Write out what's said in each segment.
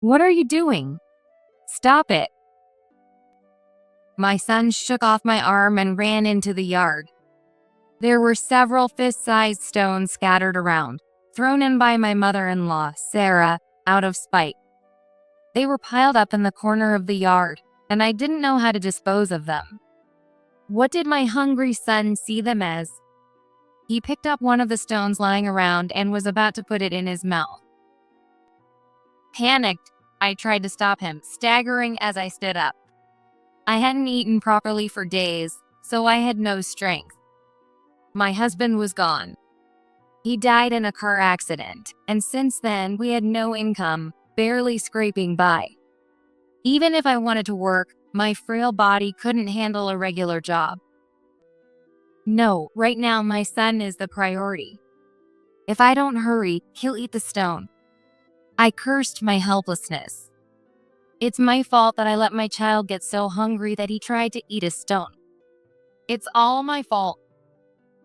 What are you doing? Stop it. My son shook off my arm and ran into the yard. There were several fist-sized stones scattered around, thrown in by my mother-in-law, Sarah, out of spite. They were piled up in the corner of the yard, and I didn't know how to dispose of them. What did my hungry son see them as? He picked up one of the stones lying around and was about to put it in his mouth. Panicked, I tried to stop him, staggering as I stood up. I hadn't eaten properly for days, so I had no strength. My husband was gone. He died in a car accident, and since then we had no income, barely scraping by. Even if I wanted to work, my frail body couldn't handle a regular job. No, right now my son is the priority. If I don't hurry, he'll eat the stone. I cursed my helplessness. It's my fault that I let my child get so hungry that he tried to eat a stone. It's all my fault.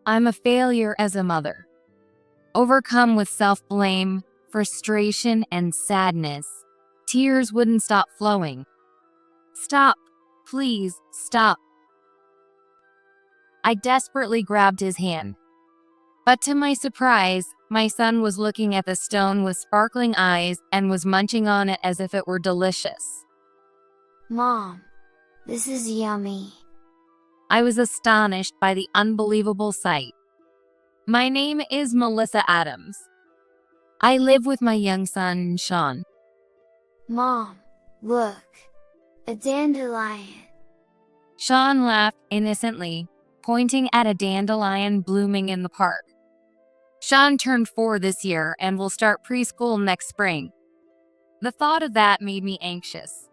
I'm a failure as a mother. Overcome with self-blame, frustration, and sadness, tears wouldn't stop flowing. Stop, please, stop. I desperately grabbed his hand. But to my surprise, my son was looking at the stone with sparkling eyes and was munching on it as if it were delicious. Mom, this is yummy. I was astonished by the unbelievable sight. My name is Melissa Adams. I live with my young son, Sean. Mom, look, a dandelion. Sean laughed innocently, pointing at a dandelion blooming in the park. Sean turned 4 this year and will start preschool next spring. The thought of that made me anxious.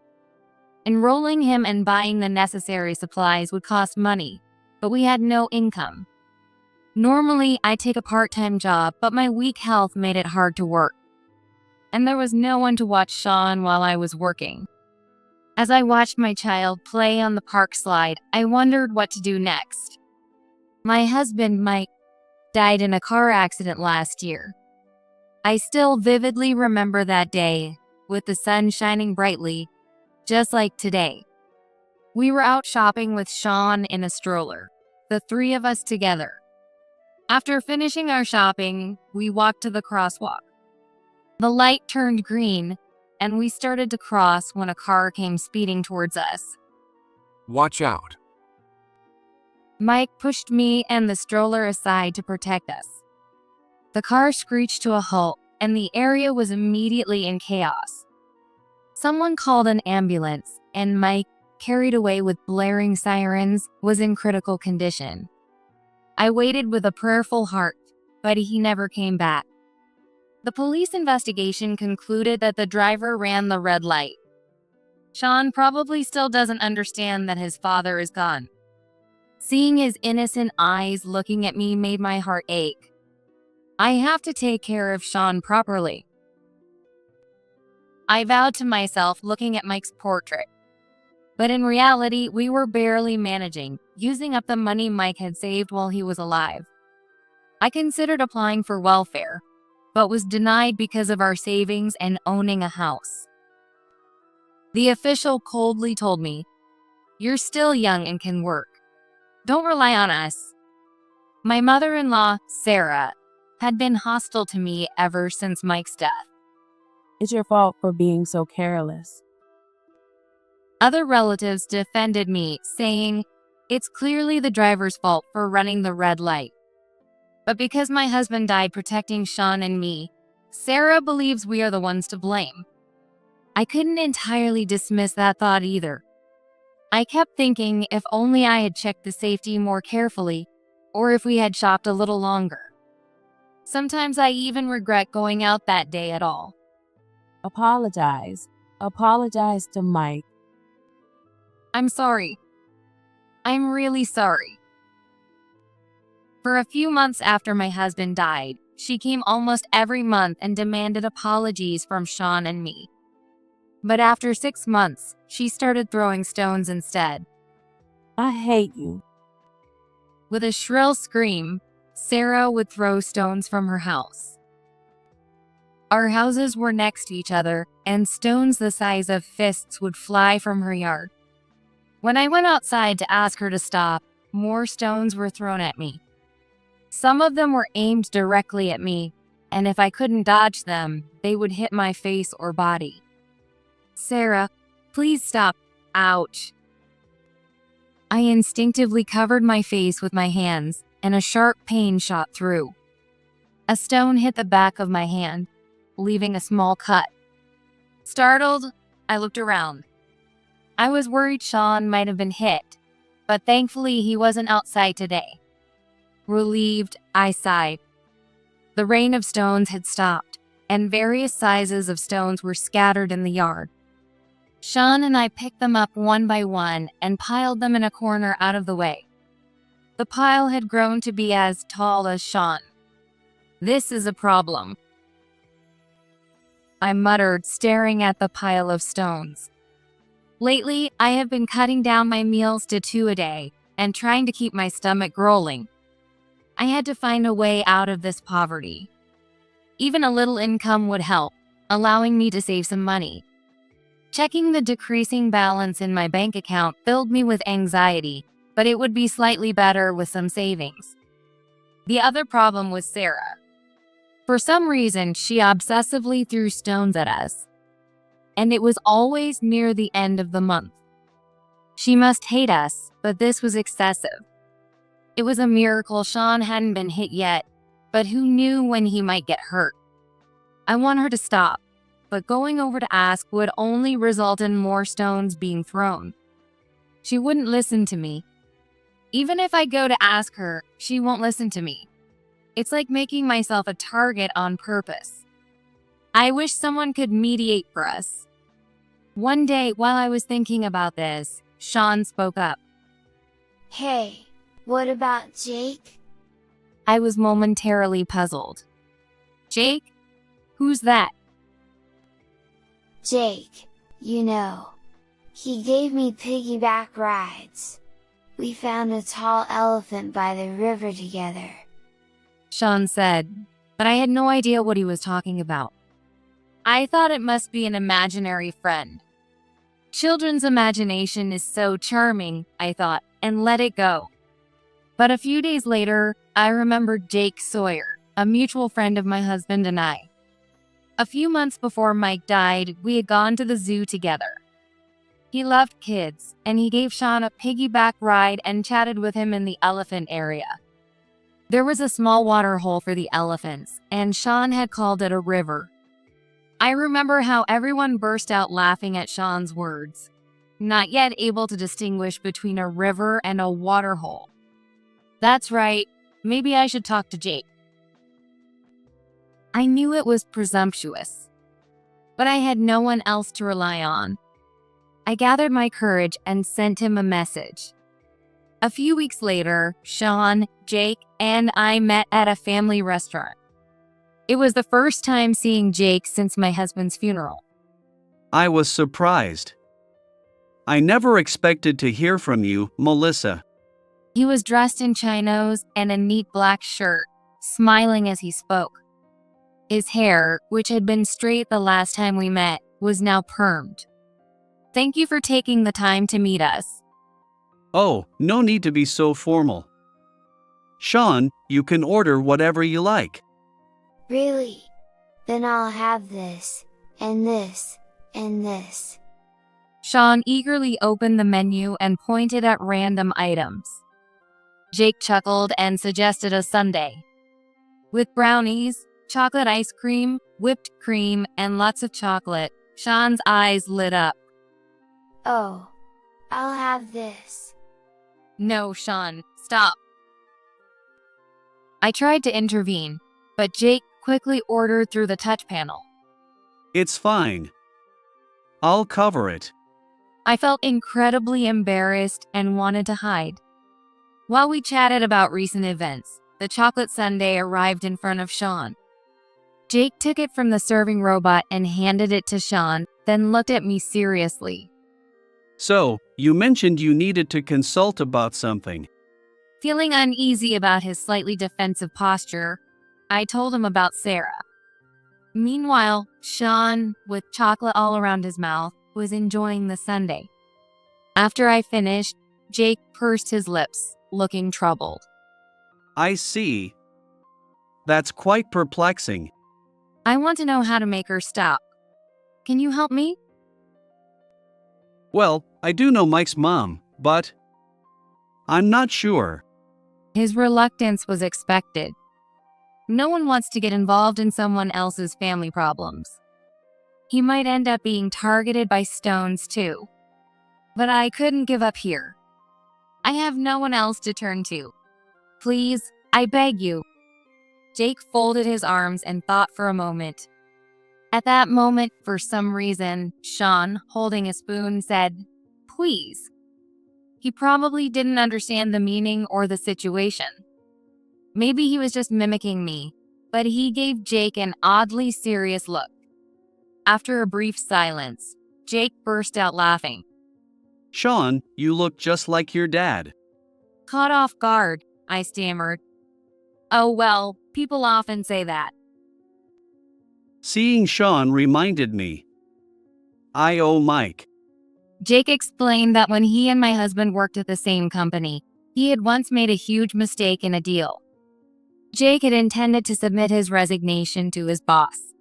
Enrolling him and buying the necessary supplies would cost money, but we had no income. Normally, I take a part-time job, but my weak health made it hard to work. And there was no one to watch Sean while I was working. As I watched my child play on the park slide, I wondered what to do next. My husband, Mike, died in a car accident last year. I still vividly remember that day, with the sun shining brightly, just like today. We were out shopping with Sean in a stroller, the 3 of us together. After finishing our shopping, we walked to the crosswalk. The light turned green, and we started to cross when a car came speeding towards us. Watch out. Mike pushed me and the stroller aside to protect us. The car screeched to a halt, and the area was immediately in chaos. Someone called an ambulance, and Mike, carried away with blaring sirens, was in critical condition. I waited with a prayerful heart, but he never came back. The police investigation concluded that the driver ran the red light. Sean probably still doesn't understand that his father is gone. Seeing his innocent eyes looking at me made my heart ache. I have to take care of Sean properly. I vowed to myself looking at Mike's portrait. But in reality, we were barely managing, using up the money Mike had saved while he was alive. I considered applying for welfare, but was denied because of our savings and owning a house. The official coldly told me, "You're still young and can work. Don't rely on us." My mother-in-law, Sarah, had been hostile to me ever since Mike's death. It's your fault for being so careless. Other relatives defended me, saying, "It's clearly the driver's fault for running the red light." But because my husband died protecting Sean and me, Sarah believes we are the ones to blame. I couldn't entirely dismiss that thought either. I kept thinking if only I had checked the safety more carefully, or if we had shopped a little longer. Sometimes I even regret going out that day at all. Apologize. Apologize to Mike. I'm sorry. I'm really sorry. For a few months after my husband died, she came almost every month and demanded apologies from Sean and me. But after 6 months, she started throwing stones instead. I hate you. With a shrill scream, Sarah would throw stones from her house. Our houses were next to each other, and stones the size of fists would fly from her yard. When I went outside to ask her to stop, more stones were thrown at me. Some of them were aimed directly at me, and if I couldn't dodge them, they would hit my face or body. "Sarah, please stop. Ouch." I instinctively covered my face with my hands, and a sharp pain shot through. A stone hit the back of my hand, leaving a small cut. Startled, I looked around. I was worried Sean might have been hit, but thankfully he wasn't outside today. Relieved, I sighed. The rain of stones had stopped, and various sizes of stones were scattered in the yard. Sean and I picked them up one by one and piled them in a corner out of the way. The pile had grown to be as tall as Sean. "This is a problem," I muttered, staring at the pile of stones. Lately, I have been cutting down my meals to 2 a day and trying to keep my stomach growling. I had to find a way out of this poverty. Even a little income would help, allowing me to save some money. Checking the decreasing balance in my bank account filled me with anxiety, but it would be slightly better with some savings. The other problem was Sarah. For some reason, she obsessively threw stones at us, and it was always near the end of the month. She must hate us, but this was excessive. It was a miracle Sean hadn't been hit yet, but who knew when he might get hurt? I want her to stop, but going over to ask would only result in more stones being thrown. She wouldn't listen to me. Even if I go to ask her, she won't listen to me. It's like making myself a target on purpose. I wish someone could mediate for us. One day, while I was thinking about this, Sean spoke up. Hey, what about Jake? I was momentarily puzzled. "Jake? Who's that?" Jake, you know. He gave me piggyback rides. We found a tall elephant by the river together, Sean said, but I had no idea what he was talking about. I thought it must be an imaginary friend. Children's imagination is so charming, I thought, and let it go. But a few days later, I remembered Jake Sawyer, a mutual friend of my husband and I. A few months before Mike died, we had gone to the zoo together. He loved kids, and he gave Sean a piggyback ride and chatted with him in the elephant area. There was a small water hole for the elephants, and Sean had called it a river. I remember how everyone burst out laughing at Sean's words, not yet able to distinguish between a river and a water hole. That's right, maybe I should talk to Jake. I knew it was presumptuous, but I had no one else to rely on. I gathered my courage and sent him a message. A few weeks later, Sean, Jake, and I met at a family restaurant. It was the first time seeing Jake since my husband's funeral. I was surprised. I never expected to hear from you, Melissa. He was dressed in chinos and a neat black shirt, smiling as he spoke. His hair, which had been straight the last time we met, was now permed. "Thank you for taking the time to meet us." Oh, no need to be so formal. Sean, you can order whatever you like. Really? Then I'll have this, and this, and this. Sean eagerly opened the menu and pointed at random items. Jake chuckled and suggested a sundae. With brownies, chocolate ice cream, whipped cream, and lots of chocolate, Sean's eyes lit up. Oh, I'll have this. "No, Sean, stop." I tried to intervene, but Jake quickly ordered through the touch panel. It's fine. I'll cover it. I felt incredibly embarrassed and wanted to hide. While we chatted about recent events, the chocolate sundae arrived in front of Sean. Jake took it from the serving robot and handed it to Sean, then looked at me seriously. So, you mentioned you needed to consult about something. Feeling uneasy about his slightly defensive posture, I told him about Sarah. Meanwhile, Sean, with chocolate all around his mouth, was enjoying the sundae. After I finished, Jake pursed his lips, looking troubled. I see. That's quite perplexing. I want to know how to make her stop. Can you help me? Well, I do know Mike's mom, but I'm not sure. His reluctance was expected. No one wants to get involved in someone else's family problems. He might end up being targeted by stones too. But I couldn't give up here. I have no one else to turn to. Please, I beg you. Jake folded his arms and thought for a moment. At that moment, for some reason, Sean, holding a spoon, said, "Please." He probably didn't understand the meaning or the situation. Maybe he was just mimicking me, but he gave Jake an oddly serious look. After a brief silence, Jake burst out laughing. Sean, you look just like your dad. Caught off guard, I stammered. Oh well, people often say that. Seeing Sean reminded me. I owe Mike. Jake explained that when he and my husband worked at the same company, he had once made a huge mistake in a deal. Jake had intended to submit his resignation to his boss.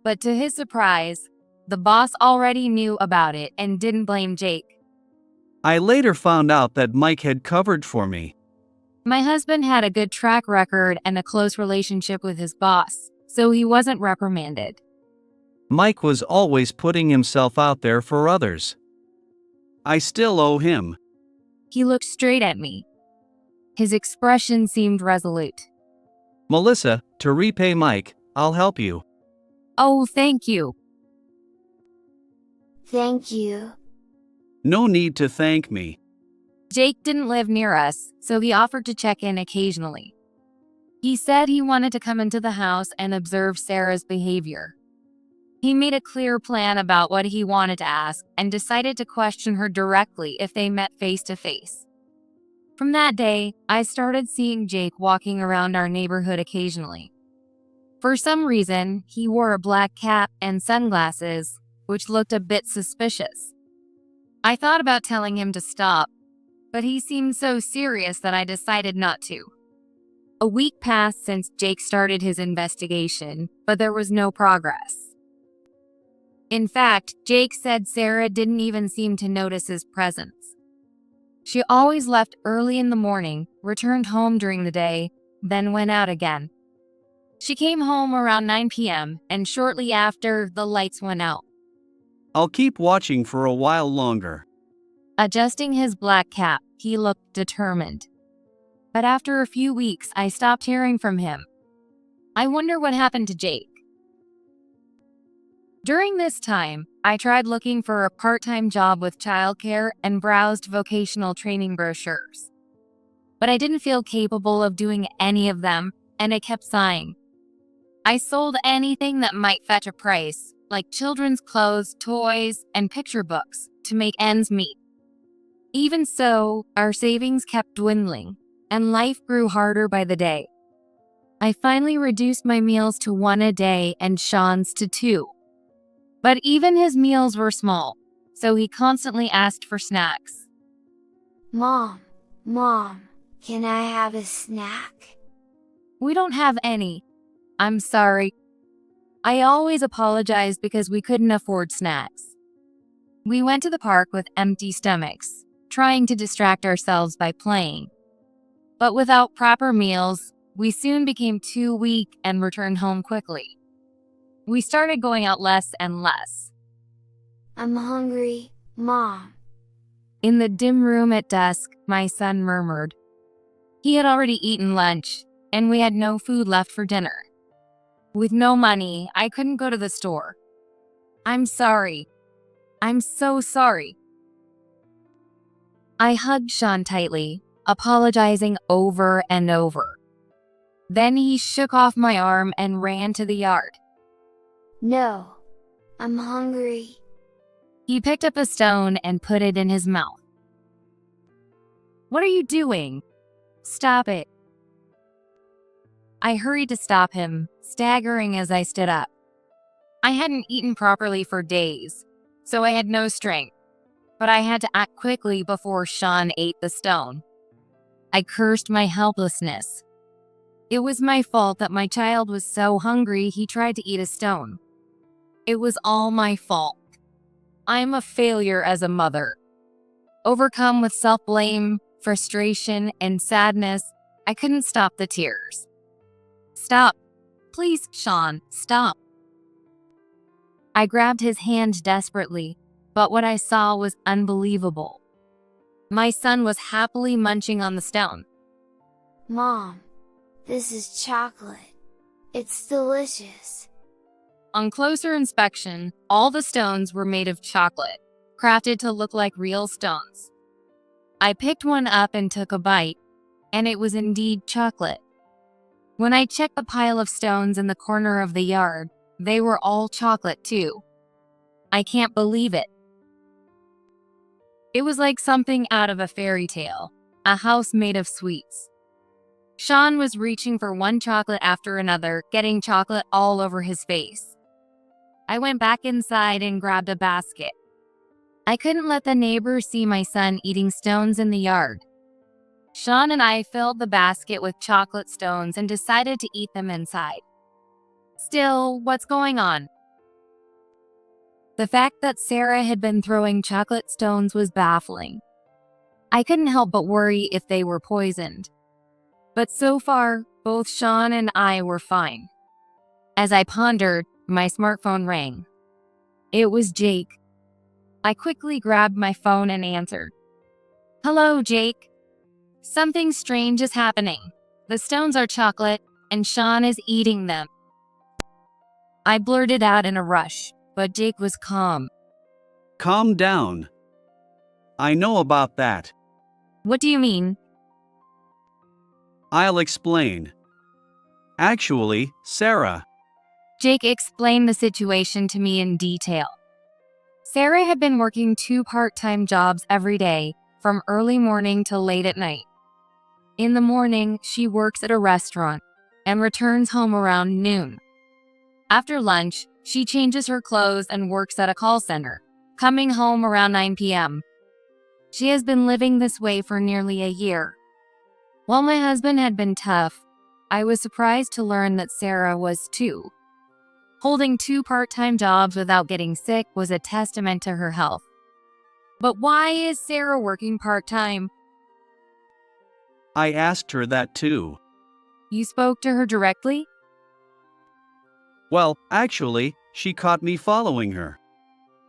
But to his surprise, the boss already knew about it and didn't blame Jake. I later found out that Mike had covered for me. My husband had a good track record and a close relationship with his boss, so he wasn't reprimanded. Mike was always putting himself out there for others. I still owe him. He looked straight at me. His expression seemed resolute. Melissa, to repay Mike, I'll help you. Oh, thank you. Thank you. No need to thank me. Jake didn't live near us, so he offered to check in occasionally. He said he wanted to come into the house and observe Sarah's behavior. He made a clear plan about what he wanted to ask and decided to question her directly if they met face to face. From that day, I started seeing Jake walking around our neighborhood occasionally. For some reason, he wore a black cap and sunglasses, which looked a bit suspicious. I thought about telling him to stop, but he seemed so serious that I decided not to. A week passed since Jake started his investigation, but there was no progress. In fact, Jake said Sarah didn't even seem to notice his presence. She always left early in the morning, returned home during the day, then went out again. She came home around 9 p.m., and shortly after, the lights went out. I'll keep watching for a while longer. Adjusting his black cap, he looked determined. But after a few weeks, I stopped hearing from him. I wonder what happened to Jake. During this time, I tried looking for a part-time job with childcare and browsed vocational training brochures. But I didn't feel capable of doing any of them, and I kept sighing. I sold anything that might fetch a price, like children's clothes, toys, and picture books, to make ends meet. Even so, our savings kept dwindling, and life grew harder by the day. I finally reduced my meals to 1 a day and Sean's to 2. But even his meals were small, so he constantly asked for snacks. Mom, can I have a snack? We don't have any. I'm sorry. I always apologized because we couldn't afford snacks. We went to the park with empty stomachs, trying to distract ourselves by playing. But without proper meals, we soon became too weak and returned home quickly. We started going out less and less. I'm hungry, Mom. In the dim room at dusk, my son murmured. He had already eaten lunch, and we had no food left for dinner. With no money, I couldn't go to the store. I'm sorry. I'm so sorry. I hugged Sean tightly, apologizing over and over. Then he shook off my arm and ran to the yard. No, I'm hungry. He picked up a stone and put it in his mouth. What are you doing? Stop it. I hurried to stop him, staggering as I stood up. I hadn't eaten properly for days, so I had no strength, but I had to act quickly before Sean ate the stone. I cursed my helplessness. It was my fault that my child was so hungry he tried to eat a stone. It was all my fault. I'm a failure as a mother. Overcome with self-blame, frustration, and sadness, I couldn't stop the tears. Stop. Please, Sean, stop. I grabbed his hand desperately, but what I saw was unbelievable. My son was happily munching on the stone. Mom, this is chocolate. It's delicious. On closer inspection, all the stones were made of chocolate, crafted to look like real stones. I picked one up and took a bite, and it was indeed chocolate. When I checked the pile of stones in the corner of the yard, they were all chocolate too. I can't believe it. It was like something out of a fairy tale, a house made of sweets. Sean was reaching for one chocolate after another, getting chocolate all over his face. I went back inside and grabbed a basket. I couldn't let the neighbors see my son eating stones in the yard. Sean and I filled the basket with chocolate stones and decided to eat them inside. Still, what's going on? The fact that Sarah had been throwing chocolate stones was baffling. I couldn't help but worry if they were poisoned. But so far, both Sean and I were fine. As I pondered, my smartphone rang. It was Jake. I quickly grabbed my phone and answered. Hello, Jake. Something strange is happening. The stones are chocolate, and Sean is eating them. I blurted out in a rush, but Jake was calm. Calm down. I know about that. What do you mean? I'll explain. Actually, Sarah. Jake explained the situation to me in detail. Sarah had been working 2 part-time jobs every day, from early morning till late at night. In the morning, she works at a restaurant and returns home around noon. After lunch, she changes her clothes and works at a call center, coming home around 9 p.m. She has been living this way for nearly a year. While my husband had been tough, I was surprised to learn that Sarah was too. Holding 2 part-time jobs without getting sick was a testament to her health. But why is Sarah working part-time? I asked her that too. You spoke to her directly? Well, actually, she caught me following her.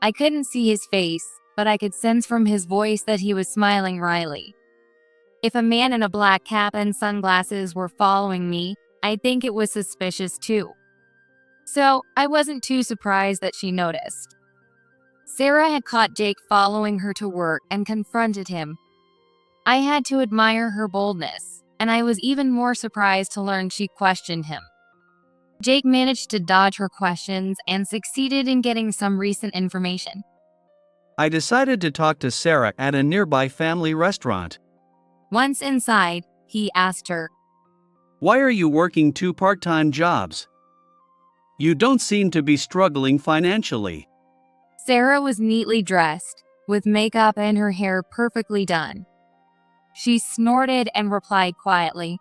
I couldn't see his face, but I could sense from his voice that he was smiling wryly. If a man in a black cap and sunglasses were following me, I'd think it was suspicious too. So, I wasn't too surprised that she noticed. Sarah had caught Jake following her to work and confronted him. I had to admire her boldness, and I was even more surprised to learn she questioned him. Jake managed to dodge her questions and succeeded in getting some recent information. I decided to talk to Sarah at a nearby family restaurant. Once inside, he asked her, Why are you working 2 part-time jobs? You don't seem to be struggling financially. Sarah was neatly dressed, with makeup and her hair perfectly done. She snorted and replied quietly,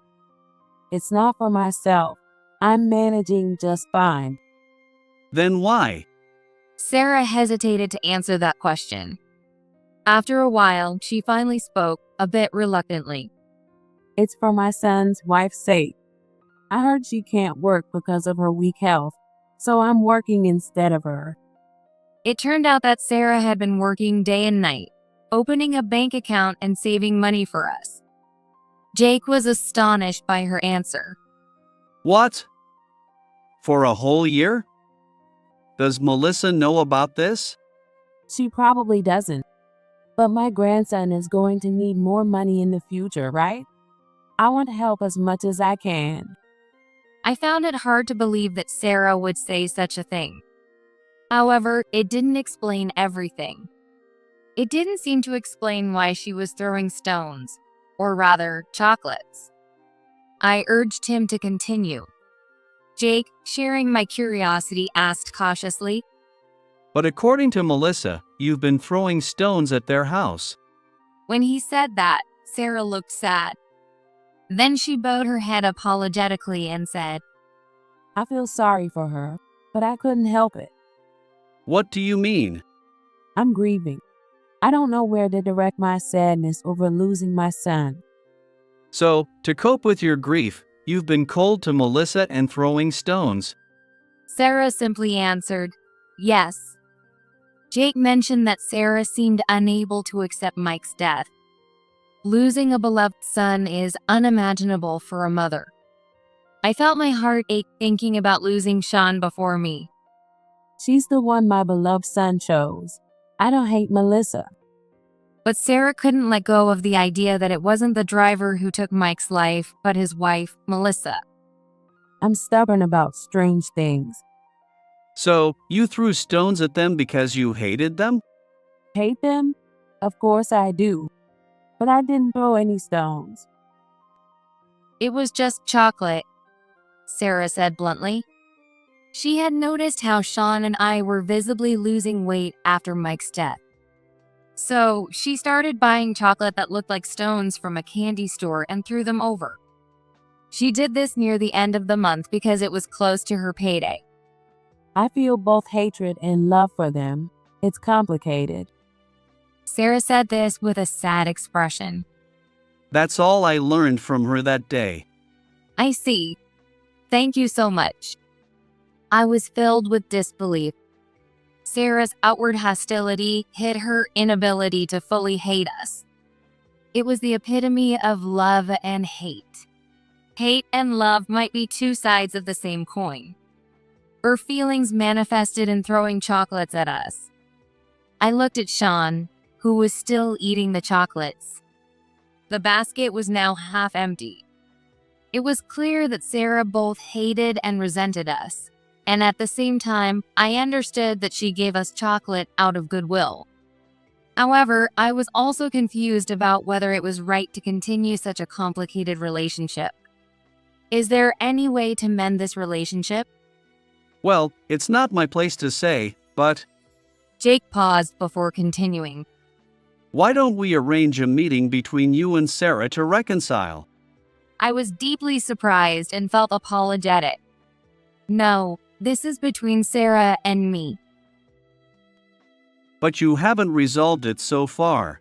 It's not for myself. I'm managing just fine. Then why? Sarah hesitated to answer that question. After a while, she finally spoke, a bit reluctantly. It's for my son's wife's sake. I heard she can't work because of her weak health, so I'm working instead of her. It turned out that Sarah had been working day and night, opening a bank account and saving money for us. Jake was astonished by her answer. What? For a whole year? Does Melissa know about this? She probably doesn't. But my grandson is going to need more money in the future, right? I want to help as much as I can. I found it hard to believe that Sarah would say such a thing. However, it didn't explain everything. It didn't seem to explain why she was throwing stones, or rather, chocolates. I urged him to continue. Jake, sharing my curiosity, asked cautiously. But according to Melissa, you've been throwing stones at their house. When he said that, Sarah looked sad. Then she bowed her head apologetically and said, I feel sorry for her, but I couldn't help it. What do you mean? I'm grieving. I don't know where to direct my sadness over losing my son. So, to cope with your grief, you've been cold to Melissa and throwing stones. Sarah simply answered, yes. Jake mentioned that Sarah seemed unable to accept Mike's death. Losing a beloved son is unimaginable for a mother. I felt my heart ache thinking about losing Sean before me. She's the one my beloved son chose. I don't hate Melissa. But Sarah couldn't let go of the idea that it wasn't the driver who took Mike's life, but his wife, Melissa. I'm stubborn about strange things. So, you threw stones at them because you hated them? Hate them? Of course I do. But I didn't throw any stones. It was just chocolate, Sarah said bluntly. She had noticed how Sean and I were visibly losing weight after Mike's death. So, she started buying chocolate that looked like stones from a candy store and threw them over. She did this near the end of the month because it was close to her payday. I feel both hatred and love for them. It's complicated. Sarah said this with a sad expression. That's all I learned from her that day. I see. Thank you so much. I was filled with disbelief. Sarah's outward hostility hid her inability to fully hate us. It was the epitome of love and hate. Hate and love might be two sides of the same coin. Her feelings manifested in throwing chocolates at us. I looked at Sean, who was still eating the chocolates. The basket was now half empty. It was clear that Sarah both hated and resented us, and at the same time, I understood that she gave us chocolate out of goodwill. However, I was also confused about whether it was right to continue such a complicated relationship. Is there any way to mend this relationship? Well, it's not my place to say, but Jake paused before continuing. why don't we arrange a meeting between you and Sarah to reconcile? I was deeply surprised and felt apologetic. No, this is between Sarah and me. But you haven't resolved it so far.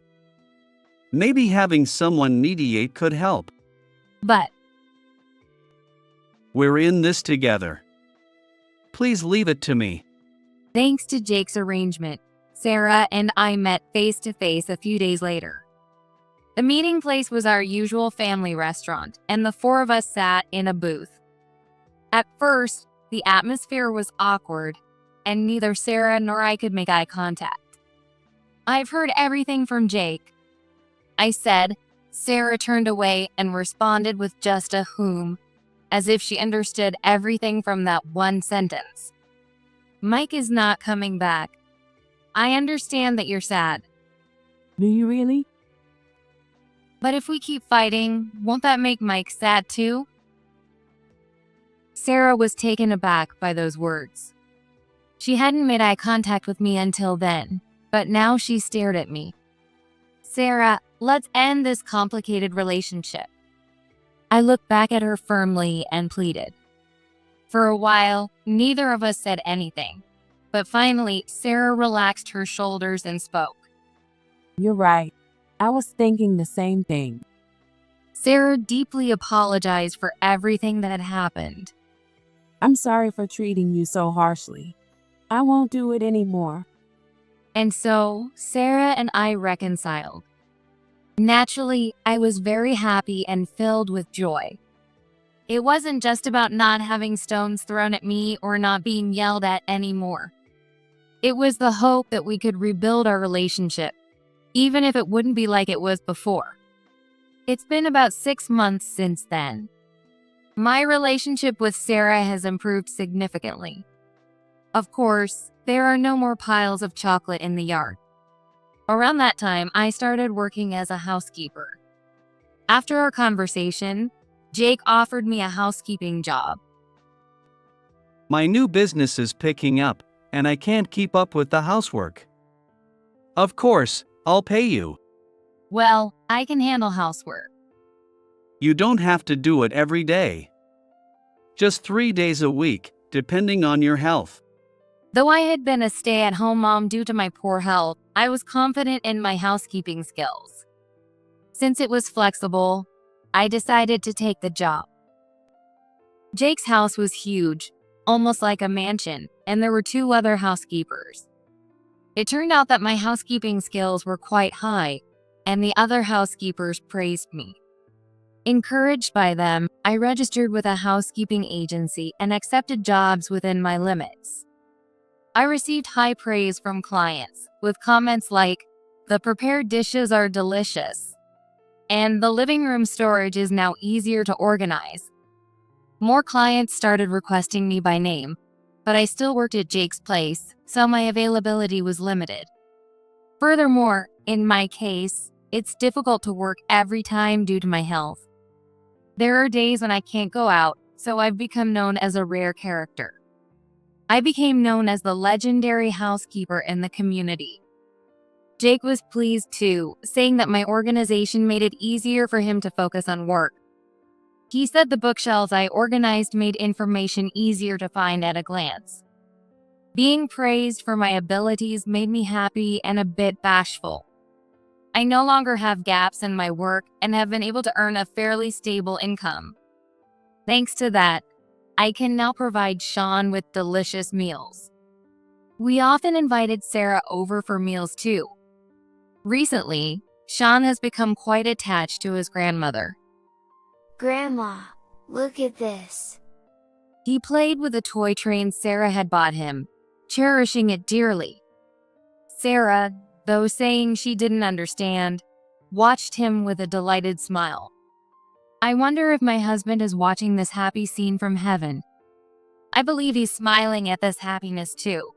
Maybe having someone mediate could help. But We're in this together. Please leave it to me. thanks to Jake's arrangement, Sarah and I met face to face a few days later. The meeting place was our usual family restaurant, and the four of us sat in a booth. At first, the atmosphere was awkward, and neither Sarah nor I could make eye contact. I've heard everything from Jake, I said. Sarah turned away and responded with just a whom, as if she understood everything from that one sentence. Mike is not coming back. I understand that you're sad, Do you really? but if we keep fighting, won't that make Mike sad too? Sarah was taken aback by those words. She hadn't made eye contact with me until then, but now she stared at me. Sarah, let's end this complicated relationship. I looked back at her firmly and pleaded. For a while, neither of us said anything, but finally, Sarah relaxed her shoulders and spoke. You're right. I was thinking the same thing. Sarah deeply apologized for everything that had happened. I'm sorry for treating you so harshly. I won't do it anymore. And so, Sarah and I reconciled. Naturally, I was very happy and filled with joy. It wasn't just about not having stones thrown at me or not being yelled at anymore. It was the hope that we could rebuild our relationship, even if it wouldn't be like it was before. It's been about 6 months since then. My relationship with Sarah has improved significantly. Of course, there are no more piles of chocolate in the yard. Around that time, I started working as a housekeeper. After our conversation, Jake offered me a housekeeping job. My new business is picking up, and I can't keep up with the housework. Of course, I'll pay you. Well, I can handle housework. You don't have to do it every day. Just 3 days a week, depending on your health. Though I had been a stay-at-home mom due to my poor health, I was confident in my housekeeping skills. Since it was flexible, I decided to take the job. Jake's house was huge, almost like a mansion, and there were 2 other housekeepers. It turned out that my housekeeping skills were quite high, and the other housekeepers praised me. Encouraged by them, I registered with a housekeeping agency and accepted jobs within my limits. I received high praise from clients, with comments like, "The prepared dishes are delicious," and "The living room storage is now easier to organize." More clients started requesting me by name, but I still worked at Jake's place, so my availability was limited. Furthermore, in my case, it's difficult to work every time due to my health. There are days when I can't go out, so I've become known as a rare character. I became known as the legendary housekeeper in the community. Jake was pleased too, saying that my organization made it easier for him to focus on work. He said the bookshelves I organized made information easier to find at a glance. Being praised for my abilities made me happy and a bit bashful. I no longer have gaps in my work and have been able to earn a fairly stable income. Thanks to that, I can now provide Sean with delicious meals. We often invited Sarah over for meals too. Recently, Sean has become quite attached to his grandmother. Grandma, look at this. He played with a toy train Sarah had bought him, cherishing it dearly. Sarah, though saying she didn't understand, watched him with a delighted smile. I wonder if my husband is watching this happy scene from heaven. I believe he's smiling at this happiness too.